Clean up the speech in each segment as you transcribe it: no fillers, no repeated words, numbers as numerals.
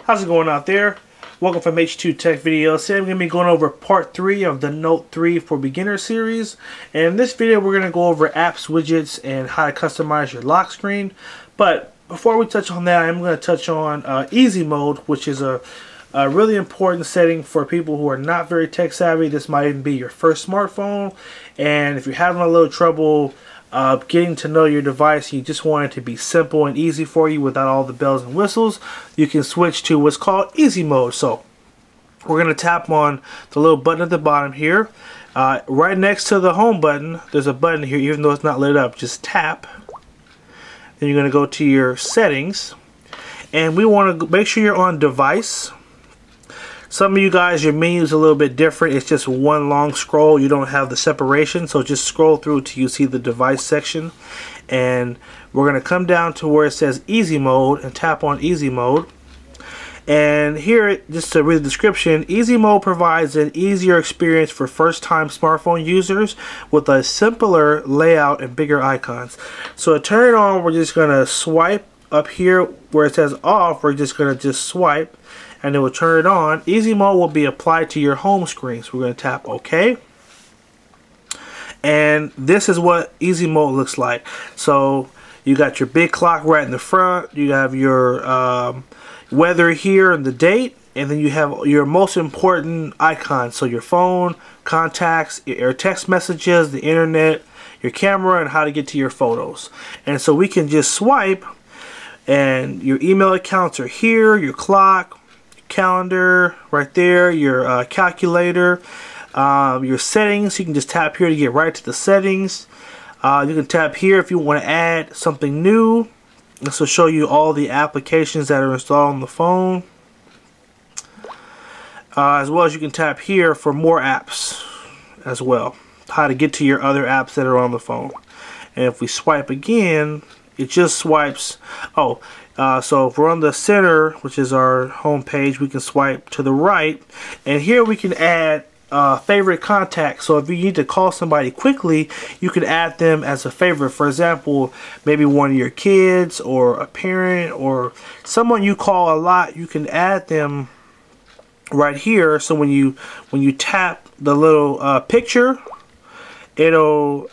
How's it going out there? Welcome from H2TechVideos. Today I'm going to be going over part 3 of the Note 3 for Beginner series. And in this video we're going to go over apps, widgets, and how to customize your lock screen. But before we touch on that, I'm going to touch on easy mode, which is a really important setting for people who are not very tech savvy. This might even be your first smartphone, and if you're having a little trouble getting to know your device, you just want it to be simple and easy for you without all the bells and whistles, you can switch to what's called easy mode. So we're going to tap on the little button at the bottom here. Right next to the home button, there's a button here, even though it's not lit up. Just tap. Then you're going to go to your settings, and we want to make sure you're on device. Some of you guys, your menu is a little bit different. It's just one long scroll. You don't have the separation, so just scroll through till you see the device section. And we're going to come down to where it says easy mode and tap on easy mode. And here, just to read the description, easy mode provides an easier experience for first-time smartphone users with a simpler layout and bigger icons. So to turn it on, we're just going to swipe up here where it says off. We're just going to swipe, and it will turn it on. Easy mode will be applied to your home screen. So we're going to tap OK. And this is what easy mode looks like. So you got your big clock right in the front. You have your weather here and the date. And then you have your most important icons. So your phone, contacts, your text messages, the internet, your camera, and how to get to your photos. And so we can just swipe, and your email accounts are here, your clock, calendar right there, your calculator, your settings. You can just tap here to get right to the settings. You can tap here if you want to add something new. This will show you all the applications that are installed on the phone, as well as you can tap here for more apps as well, how to get to your other apps that are on the phone. And if we swipe again, it just swipes. So if we're on the center, which is our home page, we can swipe to the right, and here we can add favorite contacts. So if you need to call somebody quickly, you can add them as a favorite. For example, maybe one of your kids or a parent or someone you call a lot, you can add them right here. So when you tap the little picture, it'll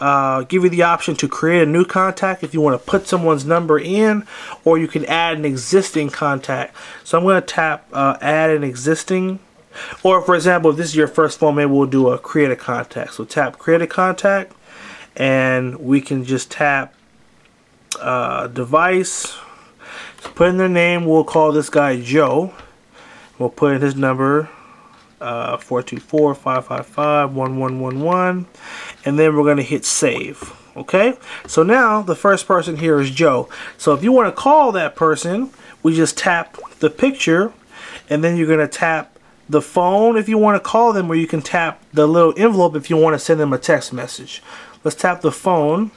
give you the option to create a new contact if you want to put someone's number in, or you can add an existing contact. So I'm going to tap add an existing, or for example, if this is your first phone, maybe we'll do a create a contact. So tap create a contact, and we can just tap device, put in their name. We'll call this guy Joe. We'll put in his number, 424-555-1111, and then we're going to hit save. Okay, so now the first person here is Joe. So if you want to call that person, we just tap the picture, and then you're going to tap the phone if you want to call them, or you can tap the little envelope if you want to send them a text message. Let's tap the phone,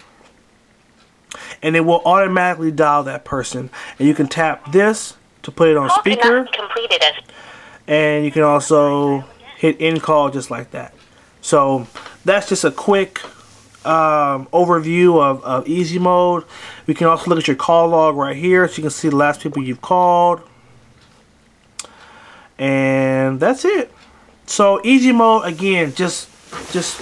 and it will automatically dial that person. And you can tap this to put it on speaker, and you can also hit end call just like that. So that's just a quick overview of easy mode. We can also look at your call log right here, so you can see the last people you've called, and that's it. So easy mode, again, just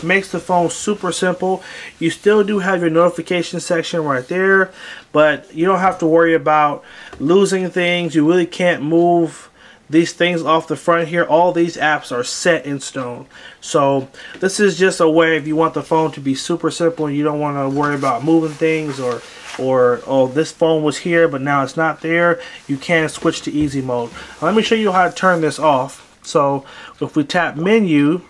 makes the phone super simple. You still do have your notification section right there, but you don't have to worry about losing things. You really can't move these things off the front here. All these apps are set in stone. So this is just a way, if you want the phone to be super simple and you don't want to worry about moving things, or oh, this phone was here but now it's not there, you can switch to easy mode. Let me show you how to turn this off. So if we tap menu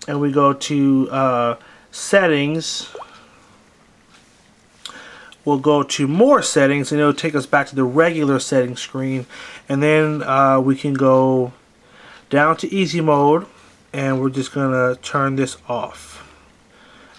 and we go to settings, we'll go to more settings, and it'll take us back to the regular settings screen, and then we can go down to easy mode, and we're just gonna turn this off,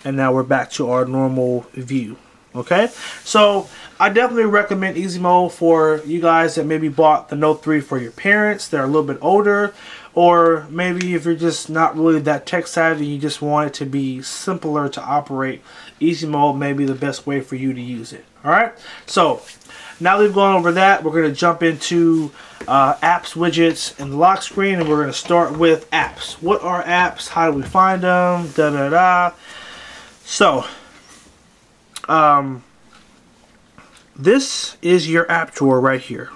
and now we're back to our normal view. Okay, so I definitely recommend easy mode for you guys that maybe bought the Note 3 for your parents that are a little bit older, or maybe if you're just not really that tech savvy, you just want it to be simpler to operate, easy mode may be the best way for you to use it. Alright, so now that we've gone over that, we're going to jump into apps, widgets, and the lock screen, and we're going to start with apps. What are apps? How do we find them? So, this is your app drawer right here.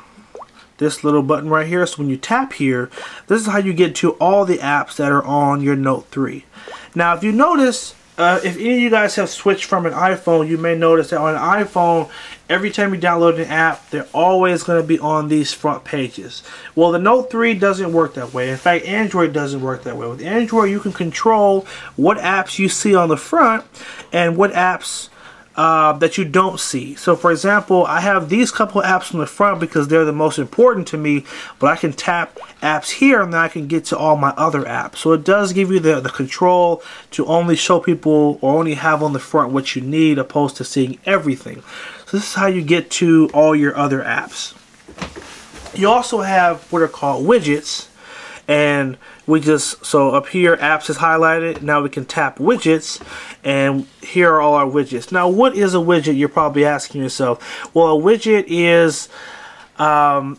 This little button right here. So when you tap here, this is how you get to all the apps that are on your Note 3. Now, if you notice, if any of you guys have switched from an iPhone, you may notice that on an iPhone, every time you download an app, they're always going to be on these front pages. Well, the Note 3 doesn't work that way. In fact, Android doesn't work that way. With Android, you can control what apps you see on the front and what apps that you don't see. So for example, I have these couple of apps on the front because they're the most important to me, but I can tap apps here and then I can get to all my other apps. So it does give you the control to only show people or only have on the front what you need, opposed to seeing everything. So this is how you get to all your other apps. You also have what are called widgets, and so up here apps is highlighted. Now we can tap widgets, and here are all our widgets. Now what is a widget, you're probably asking yourself. Well, a widget is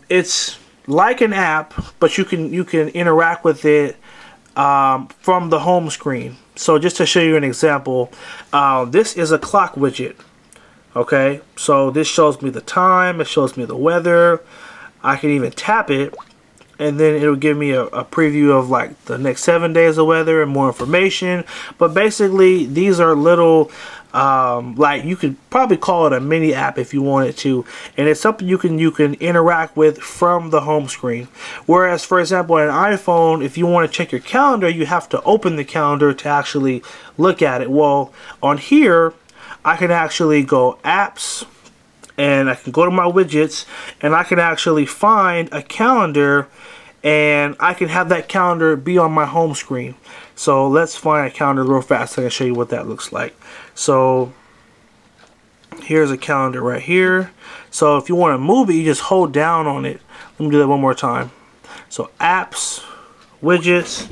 it's like an app, but you can interact with it from the home screen. So just to show you an example, this is a clock widget. Okay, so this shows me the time, it shows me the weather. I can even tap it, and then it'll give me a preview of like the next 7 days of weather and more information. But basically, these are little, like you could probably call it a mini app if you wanted to, and it's something you can interact with from the home screen. Whereas, for example, on an iPhone, if you want to check your calendar, you have to open the calendar to actually look at it. Well, on here, I can actually go apps, and I can go to my widgets, and I can actually find a calendar, and I can have that calendar be on my home screen. So let's find a calendar real fast. I can show you what that looks like. So here's a calendar right here. So if you want to move it, you just hold down on it. Let me do that one more time. So apps, widgets,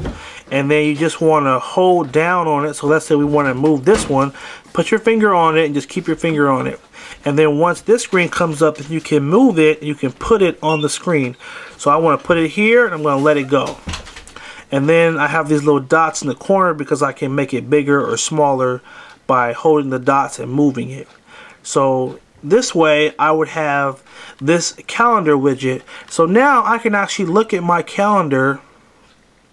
and then you just want to hold down on it. So let's say we want to move this one. Put your finger on it and just keep your finger on it. And then once this screen comes up, you can move it, you can put it on the screen. So I want to put it here, and I'm going to let it go. And then I have these little dots in the corner because I can make it bigger or smaller by holding the dots and moving it. So this way I would have this calendar widget. So now I can actually look at my calendar,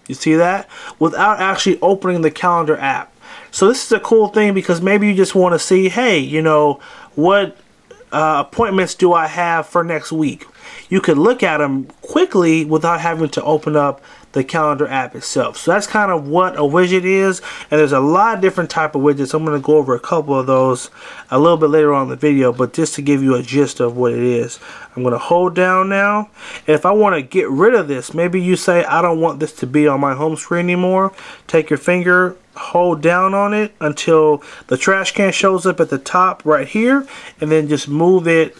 you see that, without actually opening the calendar app. So this is a cool thing because maybe you just want to see, hey, you know, what appointments do I have for next week? You could look at them quickly without having to open up the calendar app itself. So that's kind of what a widget is, and there's a lot of different type of widgets. I'm going to go over a couple of those a little bit later on in the video, but just to give you a gist of what it is. I'm going to hold down now, and if I want to get rid of this, maybe you say I don't want this to be on my home screen anymore, take your finger, hold down on it until the trash can shows up at the top right here, and then just move it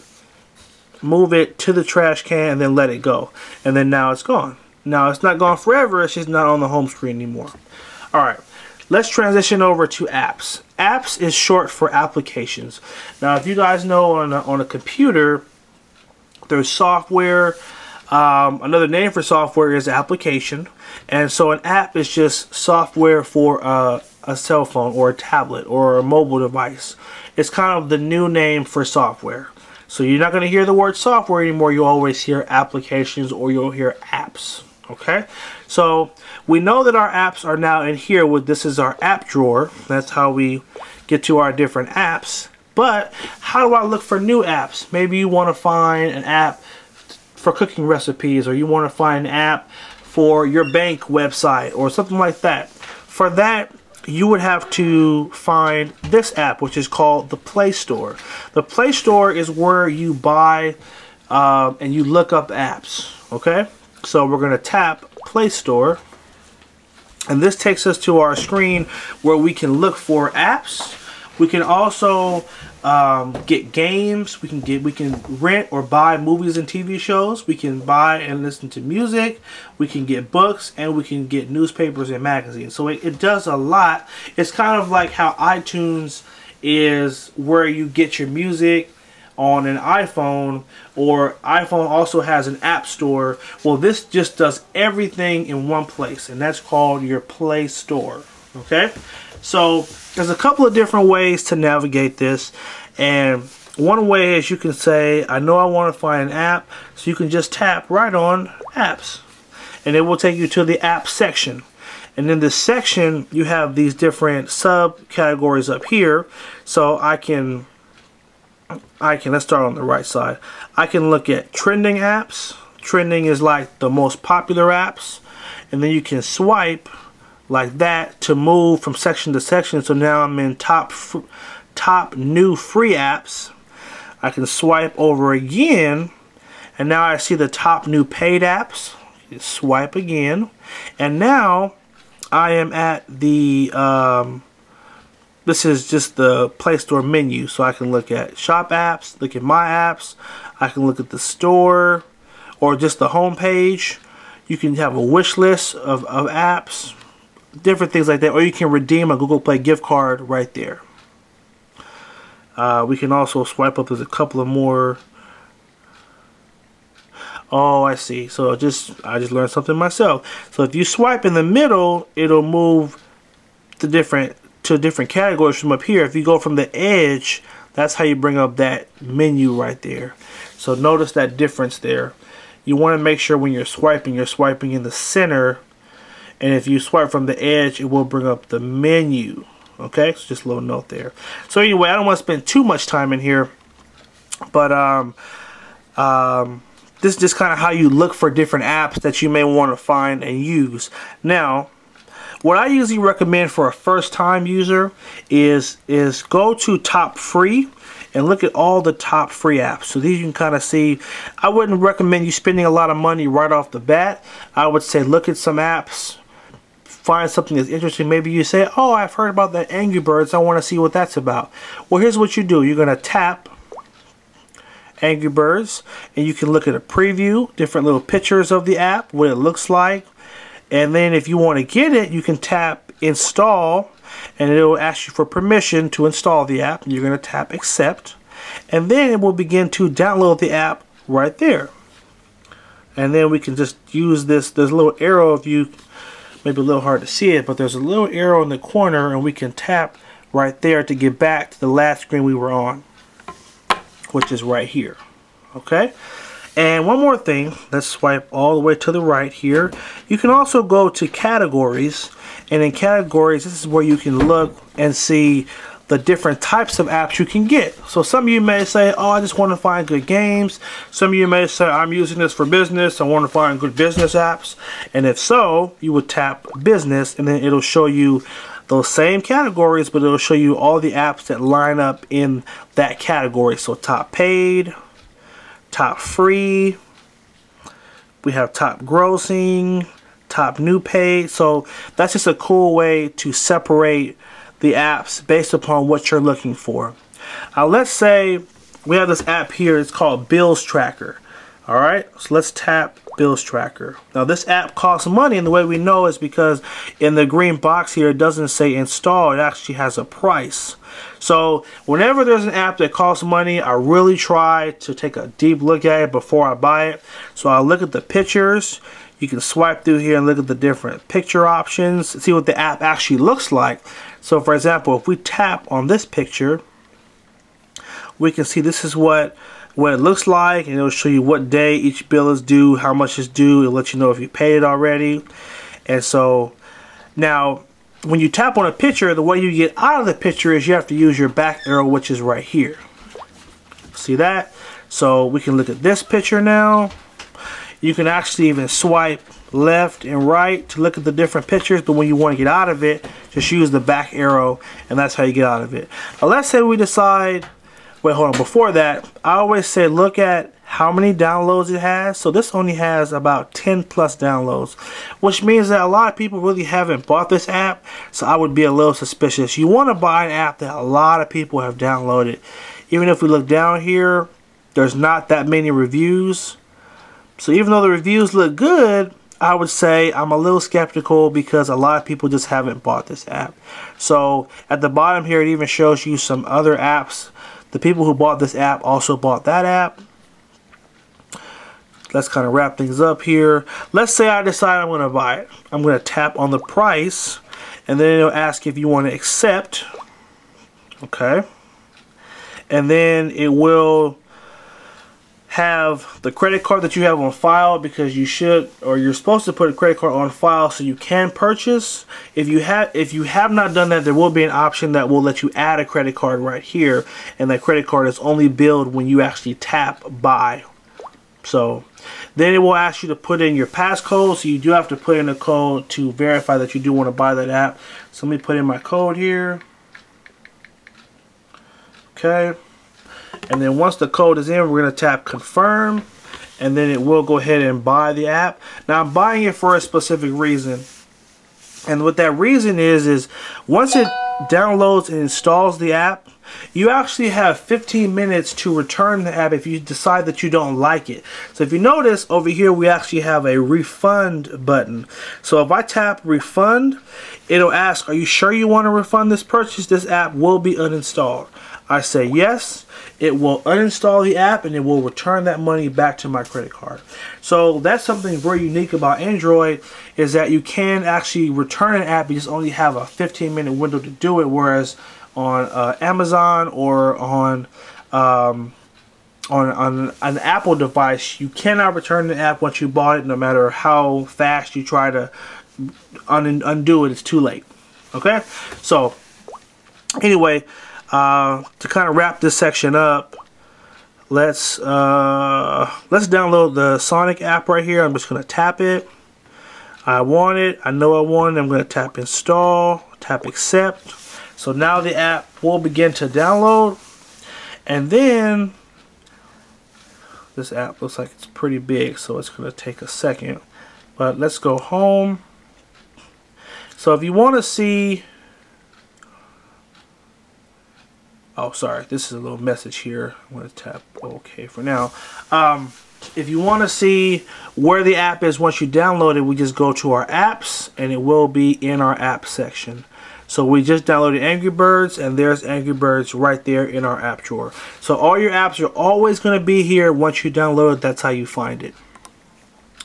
to the trash can and then let it go, and then now it's gone. Now it's not gone forever, it's just not on the home screen anymore. Alright, let's transition over to apps. Apps is short for applications. Now if you guys know, on a computer there's software. Another name for software is application, and so an app is just software for a cell phone or a tablet or a mobile device. It's kind of the new name for software. So you're not going to hear the word software anymore. You'll always hear applications, or you'll hear apps. Okay, so we know that our apps are now in here. This is our app drawer. That's how we get to our different apps. But how do I look for new apps? Maybe you want to find an app for cooking recipes, or you want to find an app for your bank website or something like that. For that, you would have to find this app, which is called the Play Store. The Play Store is where you buy and you look up apps. Okay, so we're going to tap Play Store, and this takes us to our screen where we can look for apps. We can also get games. We can rent or buy movies and TV shows. We can buy and listen to music. We can get books, and we can get newspapers and magazines. So it does a lot. It's kind of like how iTunes is where you get your music on an iPhone, or iPhone also has an app store. Well, this just does everything in one place, and that's called your Play Store. Okay, so there's a couple of different ways to navigate this, and one way is you can say, I know I want to find an app, so you can just tap right on apps, and it will take you to the app section. And in this section, you have these different subcategories up here. So I can, let's start on the right side. I can look at trending apps. Trending is like the most popular apps. And then you can swipe like that to move from section to section. So now I'm in top new free apps. I can swipe over again, and now I see the top new paid apps. You swipe again, and now I am at the this is just the Play Store menu, so I can look at shop apps, look at my apps, I can look at the store, or just the home page. You can have a wish list of apps, different things like that, or you can redeem a Google Play gift card right there. We can also swipe up. There's a couple of more. Oh, I see. So I just learned something myself. So if you swipe in the middle, it'll move to different categories from up here. If you go from the edge, that's how you bring up that menu right there. So notice that difference there. You want to make sure when you're swiping in the center, and if you swipe from the edge, it will bring up the menu. Okay, so just a little note there. So anyway, I don't want to spend too much time in here, but this is just kind of how you look for different apps that you may want to find and use. Now, what I usually recommend for a first-time user is go to top free and look at all the top free apps. So these you can kind of see. I wouldn't recommend you spending a lot of money right off the bat. I would say look at some apps, find something that's interesting. Maybe you say, oh, I've heard about that Angry Birds, I want to see what that's about. Well, here's what you do. You're going to tap Angry Birds, and you can look at a preview, different little pictures of the app, what it looks like. And then if you want to get it, you can tap install, and it will ask you for permission to install the app. You're going to tap accept, and then it will begin to download the app right there. And then we can just use this. There's a little arrow, if you maybe a little hard to see it, but there's a little arrow in the corner, and we can tap right there to get back to the last screen we were on, which is right here. Okay, and one more thing, let's swipe all the way to the right here. You can also go to categories, and in categories, this is where you can look and see the different types of apps you can get. So some of you may say, oh, I just want to find good games. Some of you may say, I'm using this for business, I want to find good business apps. And if so, you would tap business, and then it'll show you those same categories, but it'll show you all the apps that line up in that category. So top paid, top free, we have top grossing, top new paid. So that's just a cool way to separate the apps based upon what you're looking for. Let's say we have this app here, it's called Bills Tracker. Alright, so let's tap Bills Tracker. Now this app costs money, and the way we know is because in the green box here it doesn't say install, it actually has a price. So whenever there's an app that costs money, I really try to take a deep look at it before I buy it. So I'll look at the pictures. You can swipe through here and look at the different picture options, see what the app actually looks like. So for example, if we tap on this picture, we can see this is what it looks like, and it'll show you what day each bill is due, how much is due. It'll let you know if you paid it already. And so now when you tap on a picture, the way you get out of the picture is you have to use your back arrow, which is right here. See that? So we can look at this picture now. You can actually even swipe left and right to look at the different pictures, but when you want to get out of it, just use the back arrow, and that's how you get out of it. Now let's say we decide, wait, hold on, before that, I always say look at how many downloads it has. So this only has about 10 plus downloads, which means that a lot of people really haven't bought this app. So I would be a little suspicious. You want to buy an app that a lot of people have downloaded. Even if we look down here, there's not that many reviews. So even though the reviews look good, I would say I'm a little skeptical because a lot of people just haven't bought this app. So at the bottom here, it even shows you some other apps. The people who bought this app also bought that app. Let's kind of wrap things up here. Let's say I decide I'm going to buy it. I'm going to tap on the price, and then it'll ask if you want to accept. Okay. And then it will have the credit card that you have on file, because you should, or you're supposed to put a credit card on file so you can purchase. If you have not done that, there will be an option that will let you add a credit card right here, and that credit card is only billed when you actually tap buy. So then it will ask you to put in your passcode, so you do have to put in a code to verify that you do want to buy that app. So let me put in my code here. Okay. And then once the code is in, we're going to tap confirm, and then it will go ahead and buy the app. Now I'm buying it for a specific reason, and what that reason is once it downloads and installs the app, you actually have 15 minutes to return the app if you decide that you don't like it. So if you notice over here, we actually have a refund button. So if I tap refund, it'll ask, are you sure you want to refund this purchase? This app will be uninstalled. I say yes. It will uninstall the app and it will return that money back to my credit card. So that's something very unique about Android, is that you can actually return an app. You just only have a 15-minute window to do it, whereas on Amazon or on an Apple device, you cannot return the app once you bought it. No matter how fast you try to undo it, it's too late. Okay, so anyway, to kind of wrap this section up, let's download the Sonic app right here. I'm just going to tap it. I want it. I know I want it. I'm going to tap install, tap accept. So now the app will begin to download, and then this app looks like it's pretty big, so it's going to take a second. But let's go home. So if you want to see, oh sorry, this is a little message here. I'm going to tap OK for now. If you want to see where the app is once you download it, we just go to our apps, and it will be in our app section. So we just downloaded Angry Birds, and there's Angry Birds right there in our app drawer. So all your apps are always going to be here once you download it. That's how you find it.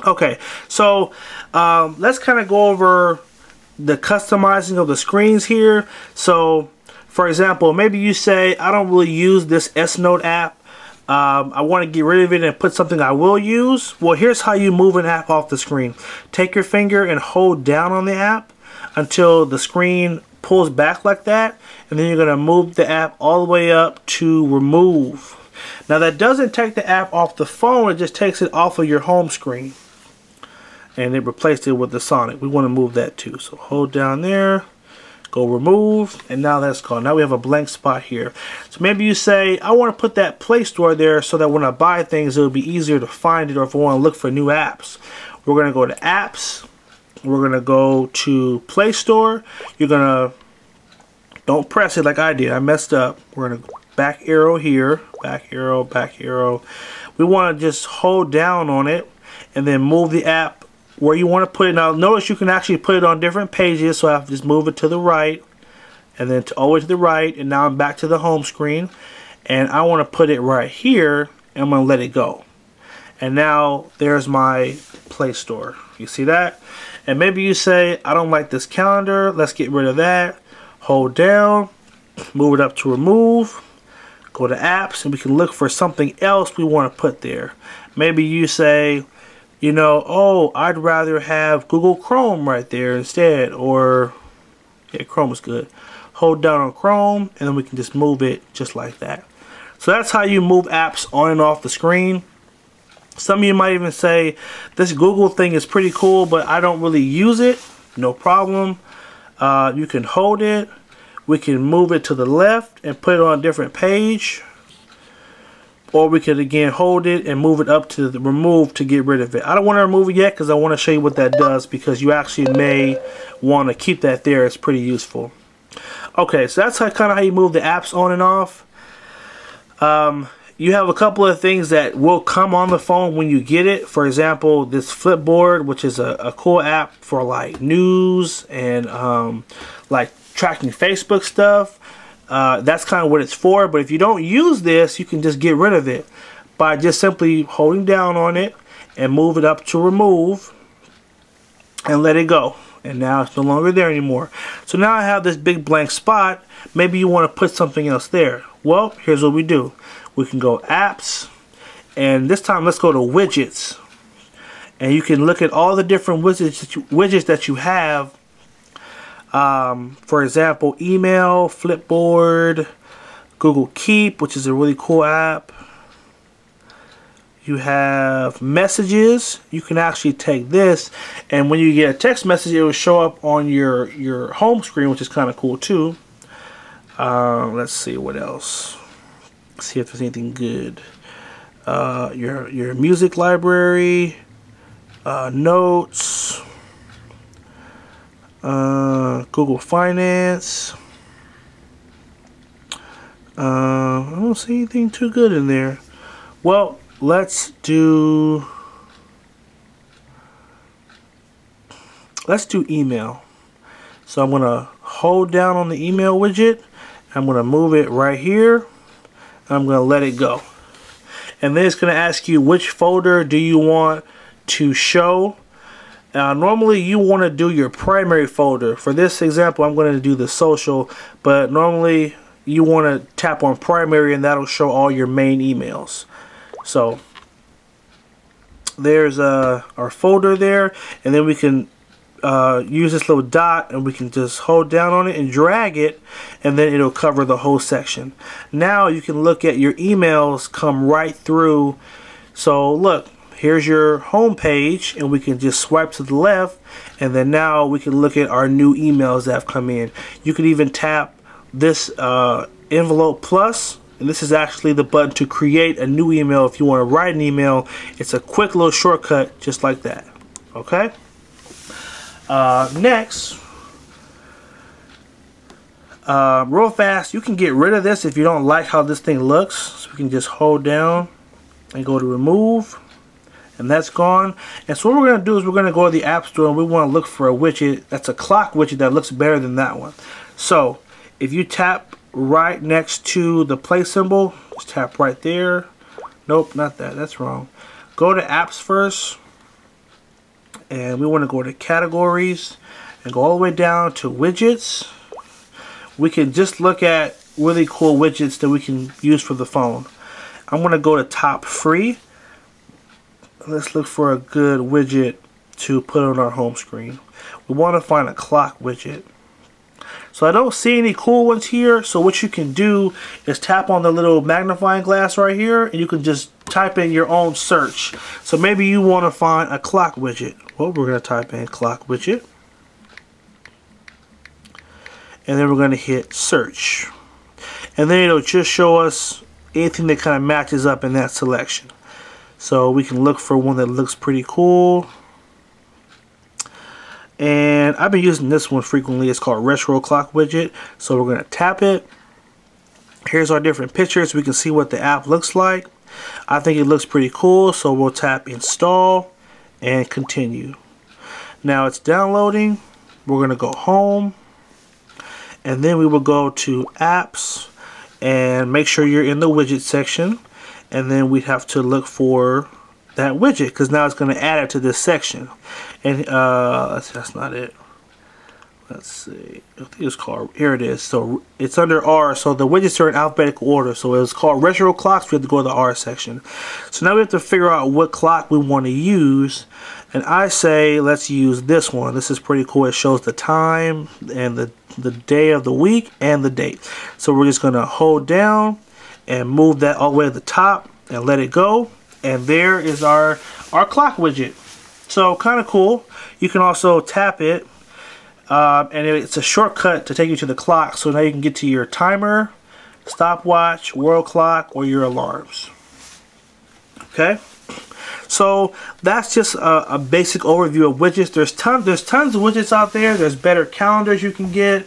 Okay, so let's kind of go over the customizing of the screens here. So for example, maybe you say, I don't really use this S-Note app. I want to get rid of it and put something I will use. Well, here's how you move an app off the screen. Take your finger and hold down on the app until the screen pulls back like that, and then you're going to move the app all the way up to remove. Now that doesn't take the app off the phone, it just takes it off of your home screen, and it replaced it with the Sonic. We want to move that too, so hold down there, go remove, and now that's gone. Now we have a blank spot here. So maybe you say, I want to put that Play Store there so that when I buy things it'll be easier to find it, or if I want to look for new apps. We're going to go to apps. We're going to go to Play Store. You're going to, don't press it like I did. I messed up. We're going to back arrow here. Back arrow, back arrow. We want to just hold down on it and then move the app where you want to put it. Now notice you can actually put it on different pages. So I have to just move it to the right and then all the way to the right. And now I'm back to the home screen. And I want to put it right here. And I'm going to let it go. And now there's my Play Store. You see that? And maybe you say, I don't like this calendar. Let's get rid of that. Hold down. Move it up to remove. Go to apps, and we can look for something else we want to put there. Maybe you say, you know, oh, I'd rather have Google Chrome right there instead. Or, yeah, Chrome is good. Hold down on Chrome, and then we can just move it just like that. So that's how you move apps on and off the screen. Some of you might even say, this Google thing is pretty cool, but I don't really use it. No problem. You can hold it. We can move it to the left and put it on a different page. or we could again hold it and move it up to the remove to get rid of it. I don't want to remove it yet because I want to show you what that does, because you actually may want to keep that there. It's pretty useful. Okay, so that's kind of how you move the apps on and off. You have a couple of things that will come on the phone when you get it. For example, this Flipboard, which is a cool app for like news and like tracking Facebook stuff. That's kind of what it's for. But if you don't use this, you can just get rid of it by just simply holding down on it and move it up to remove and let it go. And now it's no longer there anymore. So now I have this big blank spot. Maybe you want to put something else there. Well, here's what we do. We can go apps, and this time let's go to widgets. And you can look at all the different widgets that you have. For example, email, Flipboard, Google Keep, which is a really cool app. You have messages. You can actually take this, and when you get a text message, it will show up on your home screen, which is kind of cool too. Let's see what else. See if there's anything good. Your music library, notes, Google Finance. I don't see anything too good in there. Well, let's do email. So I'm gonna hold down on the email widget. I'm gonna move it right here. I'm going to let it go. And then it's going to ask you which folder do you want to show. Normally you want to do your primary folder. For this example, I'm going to do the social, but normally you want to tap on primary and that'll show all your main emails. So there's our folder there, and then we can use this little dot and we can just hold down on it and drag it, and then it'll cover the whole section. Now you can look at your emails come right through. So look, here's your home page, and we can just swipe to the left, and then now we can look at our new emails that have come in. You can even tap this envelope plus, and this is actually the button to create a new email. If you want to write an email, it's a quick little shortcut just like that. Okay. Next, real fast, you can get rid of this if you don't like how this thing looks. So we can just hold down and go to remove, and that's gone. And so what we're going to do is we're going to go to the App Store, and we want to look for a widget that's a clock widget that looks better than that one. So if you tap right next to the play symbol, just tap right there. Nope, not that. That's wrong. Go to apps first. And we want to go to categories and go all the way down to widgets. We can just look at really cool widgets that we can use for the phone. I'm going to go to top free. Let's look for a good widget to put on our home screen. We want to find a clock widget. So I don't see any cool ones here. So what you can do is tap on the little magnifying glass right here, and you can just type in your own search. So maybe you want to find a clock widget. Well, we're going to type in clock widget, and then we're going to hit search, and then it'll just show us anything that kind of matches up in that selection. So we can look for one that looks pretty cool. And I've been using this one frequently. It's called Retro Clock Widget. So we're going to tap it. Here's our different pictures. We can see what the app looks like. I think it looks pretty cool. So we'll tap install and continue. Now it's downloading. We're going to go home. And then we will go to apps and make sure you're in the widget section. And then we have to look for that widget, because now it's going to add it to this section. And that's not it. Let's see. I think it's called, here it is. So it's under R. So the widgets are in alphabetical order. So it was called retro clocks. We have to go to the R section. So now we have to figure out what clock we want to use. And I say let's use this one. This is pretty cool. It shows the time and the day of the week and the date. So we're just going to hold down and move that all the way to the top and let it go. And there is our clock widget. So kind of cool. You can also tap it, and it's a shortcut to take you to the clock. So now you can get to your timer, stopwatch, world clock, or your alarms. Okay, so that's just a basic overview of widgets. There's tons of widgets out there. There's better calendars you can get.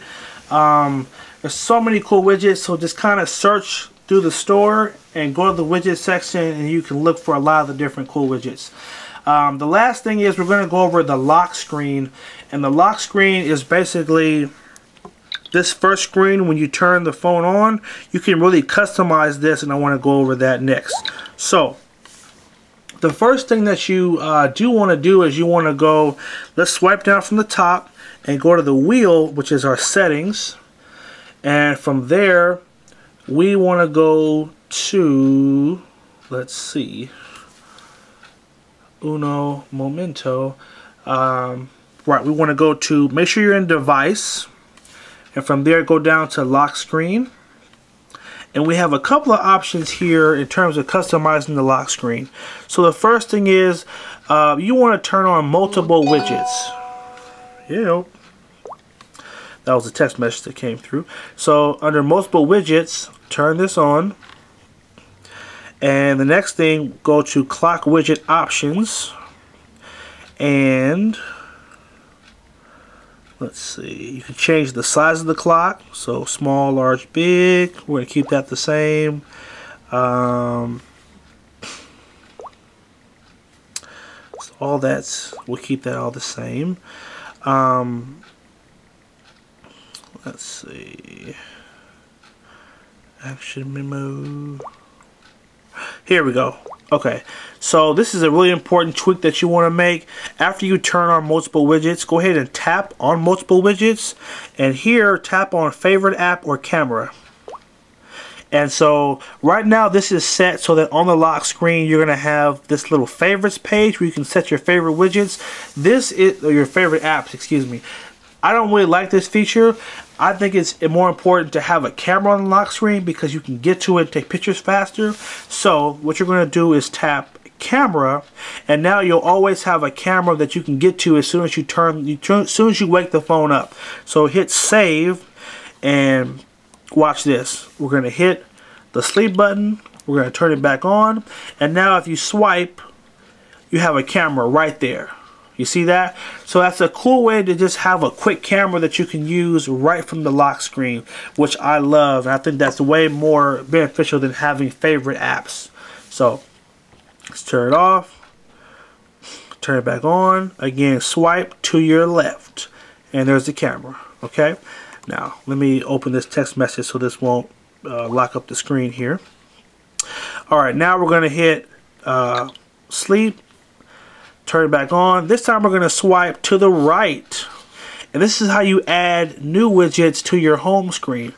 There's so many cool widgets, so just kind of search through the store and go to the widget section, and you can look for a lot of the different cool widgets. The last thing is we're going to go over the lock screen, and the lock screen is basically this first screen. When you turn the phone on, you can really customize this, and I want to go over that next. So the first thing that you do want to do is you want to go, let's swipe down from the top and go to the wheel, which is our settings, and from there we want to go to, let's see, uno momento, right, we want to go to, make sure you're in device, and from there go down to lock screen, and we have a couple of options here in terms of customizing the lock screen. So the first thing is you want to turn on multiple widgets. Yep. That was a text message that came through. So under multiple widgets, turn this on, and the next thing, go to clock widget options, and let's see, you can change the size of the clock, so small, large, big. We're going to keep that the same. So all that's, we'll keep that all the same. Let's see, action memo. Here we go. Okay, so this is a really important tweak that you want to make. After you turn on multiple widgets, go ahead and tap on multiple widgets, and here tap on favorite app or camera. And so right now this is set so that on the lock screen you're going to have this little favorites page where you can set your favorite widgets. This is, or your favorite apps, excuse me. I don't really like this feature. I think it's more important to have a camera on the lock screen because you can get to it and take pictures faster. So what you're going to do is tap camera, and now you'll always have a camera that you can get to as soon as you as soon as you wake the phone up. So hit save, and watch this. We're going to hit the sleep button. We're going to turn it back on, and now if you swipe, you have a camera right there. You see that? So that's a cool way to just have a quick camera that you can use right from the lock screen, which I love. And I think that's way more beneficial than having favorite apps. So let's turn it off, turn it back on. Again, swipe to your left, and there's the camera. Okay, now let me open this text message so this won't lock up the screen here. Alright, now we're going to hit sleep. Turn it back on. This time we're going to swipe to the right, and this is how you add new widgets to your home screen.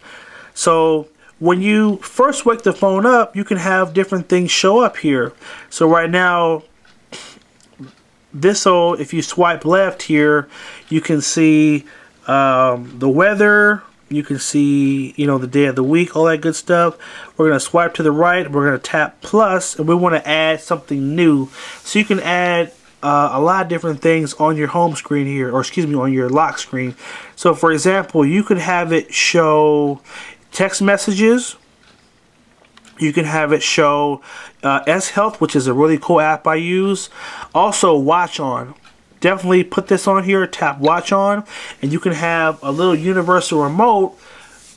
So when you first wake the phone up, you can have different things show up here. So right now, if you swipe left here, you can see the weather, you can see, you know, the day of the week, all that good stuff. We're going to swipe to the right, we're going to tap plus, and we want to add something new. So you can add a lot of different things on your home screen here, or excuse me, on your lock screen. So for example, you could have it show text messages. You can have it show S-Health, which is a really cool app I use. Also watch on. Definitely put this on here, tap watch on, and you can have a little universal remote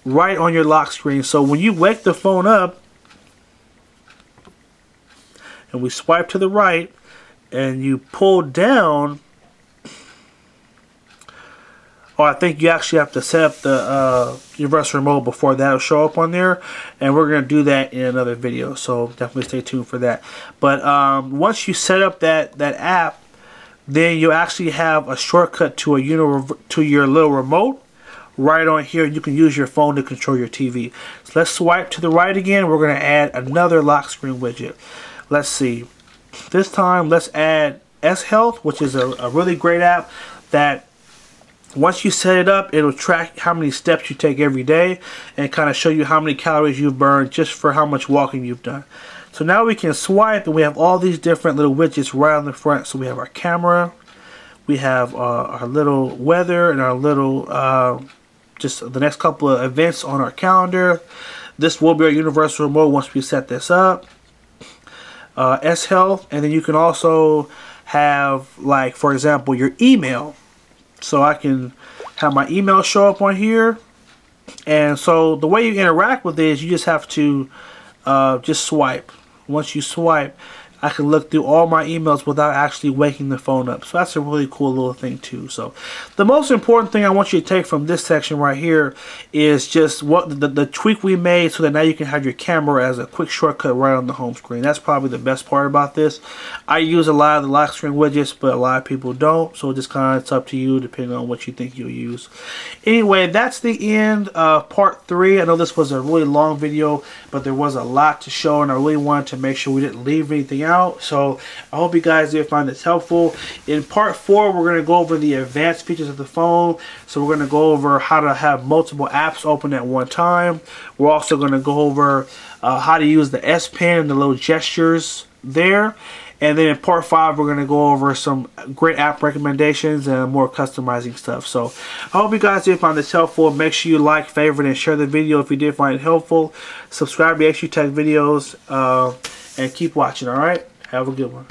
right on your lock screen. So when you wake the phone up and we swipe to the right, and you pull down, I think you actually have to set up the universal remote before that'll show up on there, and we're going to do that in another video, so definitely stay tuned for that. But once you set up that app, then you actually have a shortcut to your little remote right on here. You can use your phone to control your TV. So let's swipe to the right again. We're going to add another lock screen widget. Let's see. This time, let's add S-Health, which is a really great app that once you set it up, it'll track how many steps you take every day and kind of show you how many calories you've burned just for how much walking you've done. So now we can swipe, and we have all these different little widgets right on the front. So we have our camera, we have our little weather, and our little just the next couple of events on our calendar. This will be our universal remote once we set this up. S Health, and then you can also have, like, for example, your email. So I can have my email show up on here. And so the way you interact with it is you just have to just swipe. Once you swipe, I can look through all my emails without actually waking the phone up. So that's a really cool little thing too. So the most important thing I want you to take from this section right here is just what the tweak we made so that now you can have your camera as a quick shortcut right on the home screen. That's probably the best part about this. I use a lot of the lock screen widgets, but a lot of people don't. So it just kind of, it's up to you depending on what you think you'll use. Anyway, that's the end of part 3. I know this was a really long video, but there was a lot to show, and I really wanted to make sure we didn't leave anything out. So I hope you guys did find this helpful. In part 4, we're going to go over the advanced features of the phone. So we're going to go over how to have multiple apps open at one time. We're also going to go over how to use the S Pen and the little gestures there. And then in part 5, we're going to go over some great app recommendations and more customizing stuff. So I hope you guys did find this helpful. Make sure you like, favorite, and share the video if you did find it helpful. Subscribe to H2TechVideos and keep watching, alright? Have a good one.